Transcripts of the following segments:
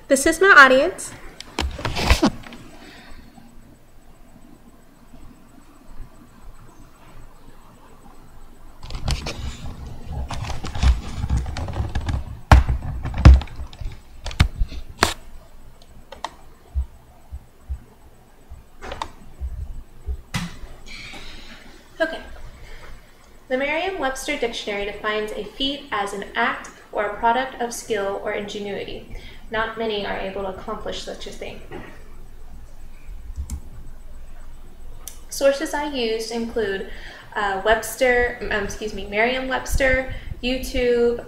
This is my audience. Okay. The Merriam-Webster Dictionary defines a feat as an act or a product of skill or ingenuity. Not many are able to accomplish such a thing. Sources I used include Merriam-Webster, YouTube,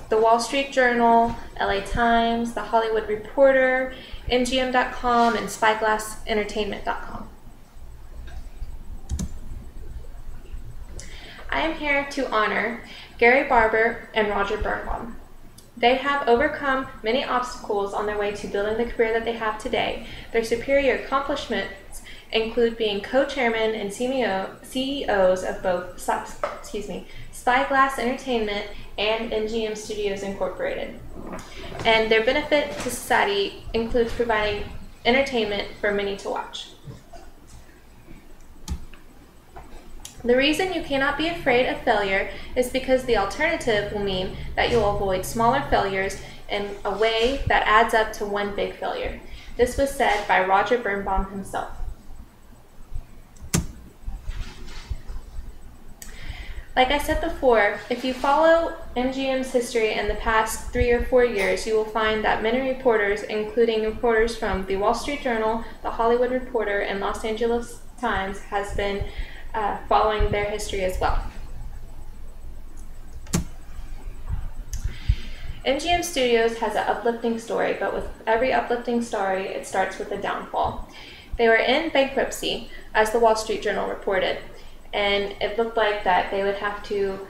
the Wall Street Journal, LA Times, the Hollywood Reporter, MGM.com, and SpyglassEntertainment.com. I am here to honor Gary Barber and Roger Birnbaum. They have overcome many obstacles on their way to building the career that they have today. Their superior accomplishments include being co-chairman and CEOs of both Spyglass Entertainment and MGM Studios Incorporated. And their benefit to society includes providing entertainment for many to watch. The reason you cannot be afraid of failure is because the alternative will mean that you'll avoid smaller failures in a way that adds up to one big failure. This was said by Roger Birnbaum himself. Like I said before, if you follow MGM's history in the past 3 or 4 years, you will find that many reporters, including reporters from the Wall Street Journal, the Hollywood Reporter, and Los Angeles Times, has been following their history as well. MGM Studios has an uplifting story, but with every uplifting story, it starts with a downfall. They were in bankruptcy, as the Wall Street Journal reported, and it looked like that they would have to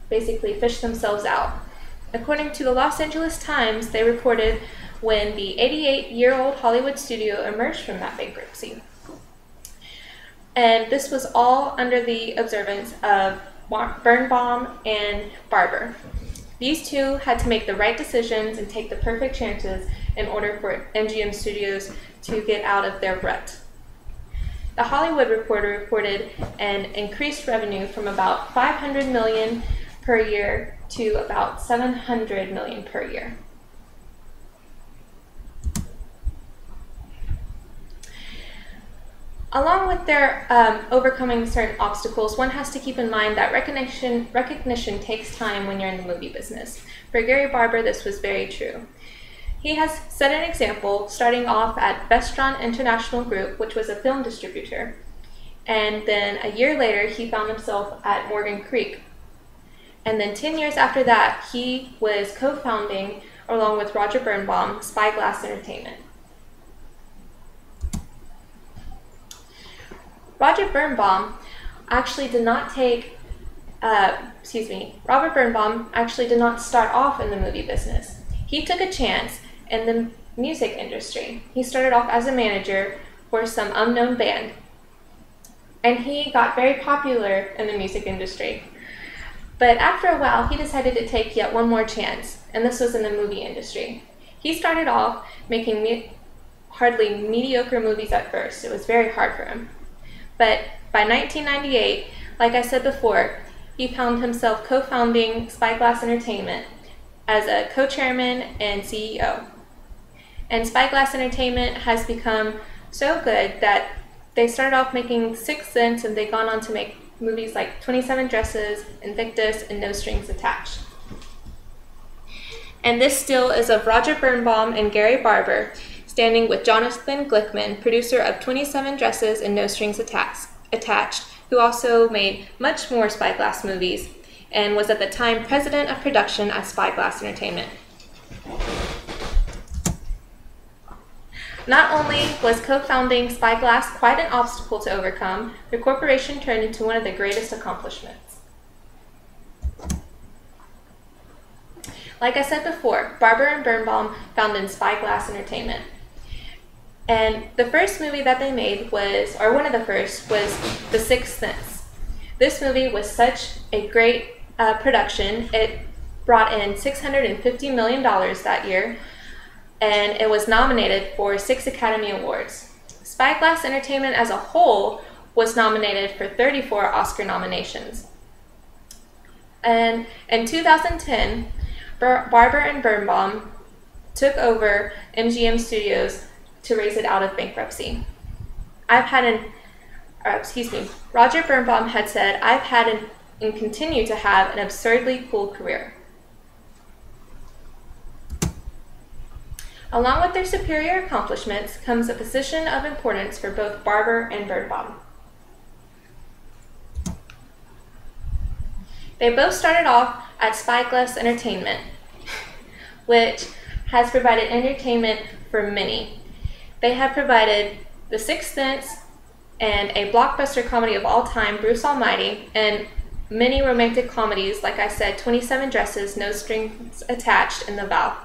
basically fish themselves out. According to the Los Angeles Times, they reported when the 88-year-old Hollywood studio emerged from that bankruptcy. And this was all under the observance of Birnbaum and Barber. These two had to make the right decisions and take the perfect chances in order for MGM Studios to get out of their rut. The Hollywood Reporter reported an increased revenue from about $500 million per year to about $700 million per year. Along with their overcoming certain obstacles, one has to keep in mind that recognition takes time when you're in the movie business. For Gary Barber, this was very true. He has set an example, starting off at Vestron International Group, which was a film distributor. And then a year later, he found himself at Morgan Creek. And then 10 years after that, he was co-founding, along with Roger Birnbaum, Spyglass Entertainment. Robert Birnbaum actually did not start off in the movie business. He took a chance in the music industry. He started off as a manager for some unknown band, and he got very popular in the music industry. But after a while, he decided to take yet one more chance, and this was in the movie industry. He started off making hardly mediocre movies at first. It was very hard for him. But by 1998, like I said before, he found himself co-founding Spyglass Entertainment as a co-chairman and CEO. And Spyglass Entertainment has become so good that they started off making Sixth Sense, and they've gone on to make movies like 27 Dresses, Invictus, and No Strings Attached. And this still is of Roger Birnbaum and Gary Barber, standing with Jonathan Glickman, producer of 27 Dresses and No Strings Attached, who also made much more Spyglass movies and was at the time president of production at Spyglass Entertainment. Not only was co-founding Spyglass quite an obstacle to overcome, the corporation turned into one of the greatest accomplishments. Like I said before, Barber and Birnbaum founded Spyglass Entertainment. And the first movie that they made was, or one of the first, was The Sixth Sense. This movie was such a great production. It brought in $650 million that year, and it was nominated for 6 Academy Awards. Spyglass Entertainment as a whole was nominated for 34 Oscar nominations. And in 2010, Barber and Birnbaum took over MGM Studios to raise it out of bankruptcy. Roger Birnbaum had said, "I've had and continue to have an absurdly cool career." Along with their superior accomplishments comes a position of importance for both Barber and Birnbaum. They both started off at Spyglass Entertainment, which has provided entertainment for many. They have provided The Sixth Sense and a blockbuster comedy of all time, Bruce Almighty, and many romantic comedies, like I said, 27 Dresses, No Strings Attached, and The Vow.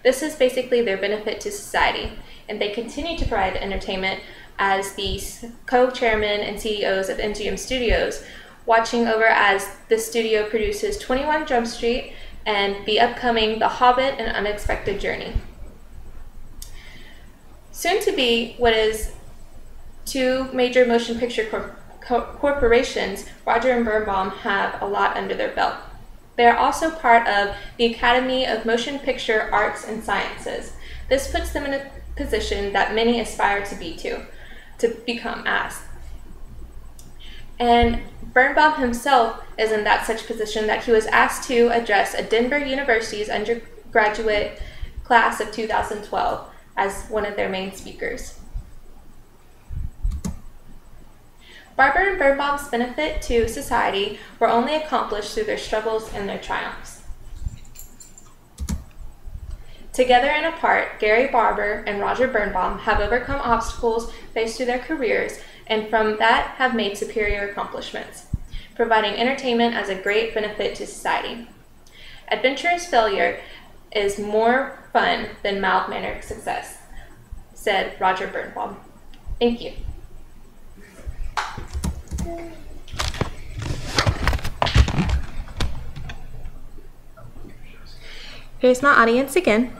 This is basically their benefit to society, and they continue to provide entertainment as the co-chairman and CEOs of MGM Studios, watching over as the studio produces 21 Jump Street and the upcoming The Hobbit and Unexpected Journey. Soon to be what is 2 major motion picture corporations, Roger and Birnbaum have a lot under their belt. They are also part of the Academy of Motion Picture Arts and Sciences. This puts them in a position that many aspire to become as. And Birnbaum himself is in that such position that he was asked to address a Denver University's undergraduate class of 2012 as one of their main speakers. Barber and Birnbaum's benefit to society were only accomplished through their struggles and their triumphs. Together and apart, Gary Barber and Roger Birnbaum have overcome obstacles faced through their careers, and from that have made superior accomplishments, providing entertainment as a great benefit to society. Adventurous failure is more fun than mild-mannered success, said Roger Birnbaum. Thank you. Here's my audience again.